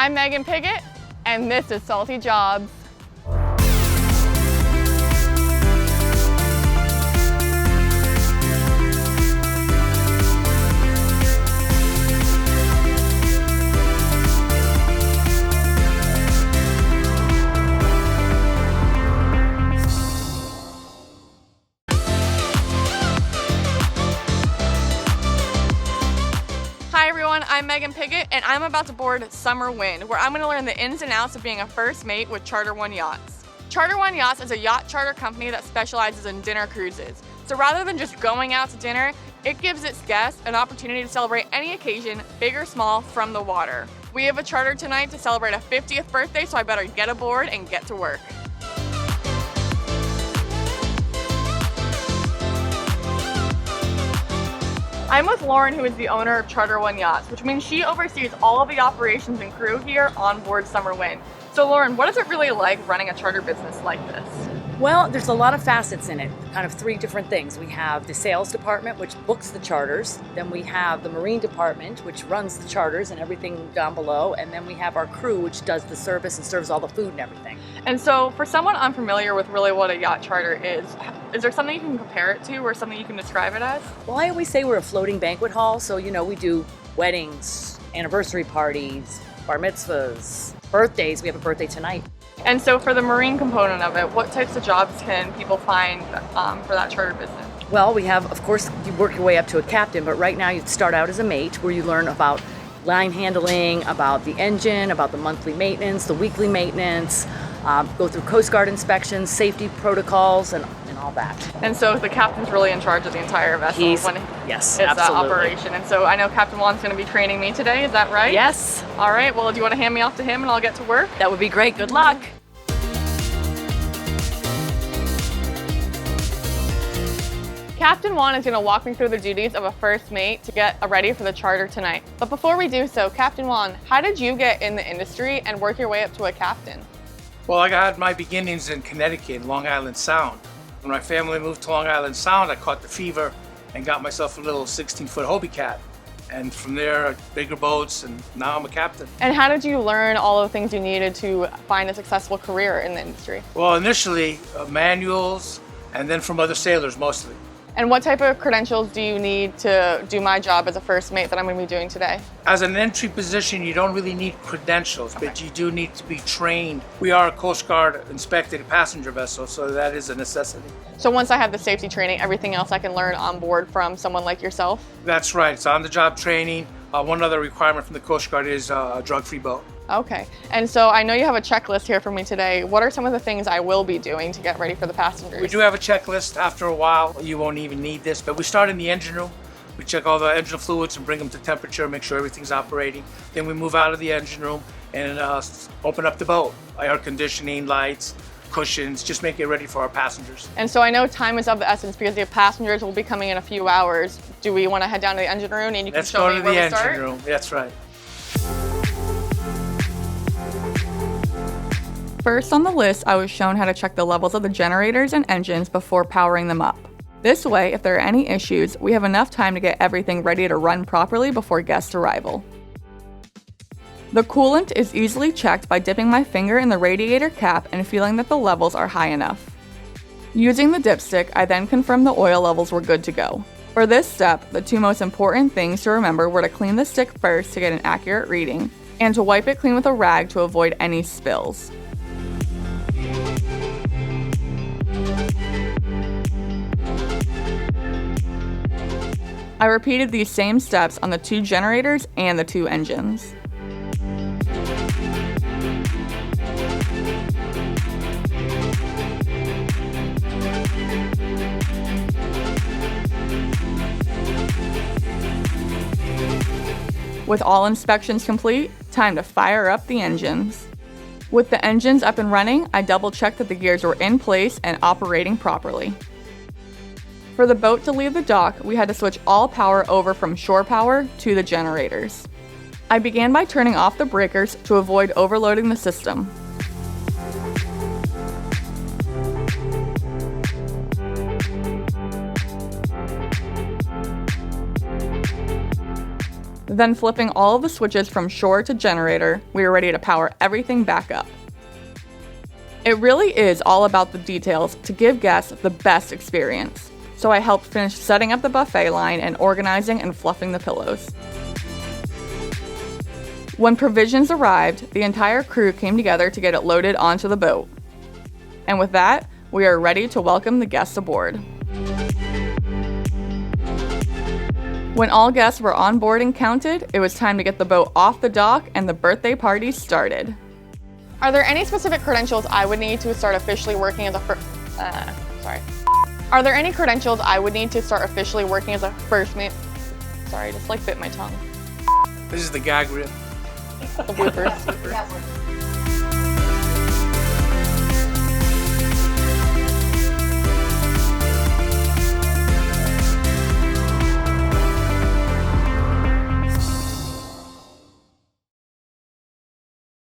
I'm Megan Piggott, and this is Salty Jobs. Hi everyone, I'm Megan Piggott, and I'm about to board Summer Wind, where I'm going to learn the ins and outs of being a first mate with Charter One Yachts. Charter One Yachts is a yacht charter company that specializes in dinner cruises. So rather than just going out to dinner, it gives its guests an opportunity to celebrate any occasion, big or small, from the water. We have a charter tonight to celebrate a 50th birthday, so I better get aboard and get to work. I'm with Lauren, who is the owner of Charter One Yachts, which means she oversees all of the operations and crew here on board Summer Wind. So Lauren, what is it really like running a charter business like this? Well, there's a lot of facets in it, kind of three different things. We have the sales department, which books the charters. Then we have the marine department, which runs the charters and everything down below. And then we have our crew, which does the service and serves all the food and everything. And so for someone unfamiliar with really what a yacht charter is there something you can compare it to or something you can describe it as? Well, I always say we're a floating banquet hall. So, we do weddings, anniversary parties, bar mitzvahs, birthdays. We have a birthday tonight. And so for the marine component of it, what types of jobs can people find for that charter business? Well, we have, of course, you work your way up to a captain, but right now you start out as a mate where you learn about line handling, about the engine, about the monthly maintenance, the weekly maintenance, go through Coast Guard inspections, safety protocols, and all that. And so the captain's really in charge of the entire vessel yes, it's absolutely. Operation. And so I know Captain Juan's going to be training me today, is that right? Yes. All right, well, do you want to hand me off to him and I'll get to work? That would be great. Good luck. Captain Juan is going to walk me through the duties of a first mate to get ready for the charter tonight. But before we do so, Captain Juan, how did you get in the industry and work your way up to a captain? Well, I got my beginnings in Connecticut, Long Island Sound. When my family moved to Long Island Sound, I caught the fever and got myself a little 16-foot Hobie Cat. And from there, bigger boats, and now I'm a captain. And how did you learn all of the things you needed to find a successful career in the industry? Well, initially, manuals, and then from other sailors, mostly. And what type of credentials do you need to do my job as a first mate that I'm going to be doing today? As an entry position, you don't really need credentials, but you do need to be trained. We are a Coast Guard inspected passenger vessel, so that is a necessity. So once I have the safety training, everything else I can learn on board from someone like yourself? That's right. It's on-the-job training. One other requirement from the Coast Guard is a drug-free boat. Okay. And so I know you have a checklist here for me today. What are some of the things I will be doing to get ready for the passengers? We do have a checklist. After a while, you won't even need this, but we start in the engine room. We check all the engine fluids and bring them to temperature, make sure everything's operating. Then we move out of the engine room and open up the boat. Air conditioning, lights, cushions, just make it ready for our passengers. And so I know time is of the essence because the passengers will be coming in a few hours. Do we want to head down to the engine room and you can show me where we start? Let's go to the engine room. That's right. First on the list, I was shown how to check the levels of the generators and engines before powering them up. This way, if there are any issues, we have enough time to get everything ready to run properly before guest arrival. The coolant is easily checked by dipping my finger in the radiator cap and feeling that the levels are high enough. Using the dipstick, I then confirmed the oil levels were good to go. For this step, the two most important things to remember were to clean the stick first to get an accurate reading, and to wipe it clean with a rag to avoid any spills. I repeated these same steps on the two generators and the two engines. With all inspections complete, time to fire up the engines. With the engines up and running, I double-checked that the gears were in place and operating properly. For the boat to leave the dock, we had to switch all power over from shore power to the generators. I began by turning off the breakers to avoid overloading the system. Then flipping all of the switches from shore to generator, we were ready to power everything back up. It really is all about the details to give guests the best experience. So I helped finish setting up the buffet line and organizing and fluffing the pillows. When provisions arrived, the entire crew came together to get it loaded onto the boat. And with that, we are ready to welcome the guests aboard. When all guests were on board and counted, it was time to get the boat off the dock and the birthday party started. Are there any specific credentials I would need to start officially working as a Are there any credentials I would need to start officially working as a first mate? Sorry, I just like bit my tongue. This is the gag reel. The bloopers.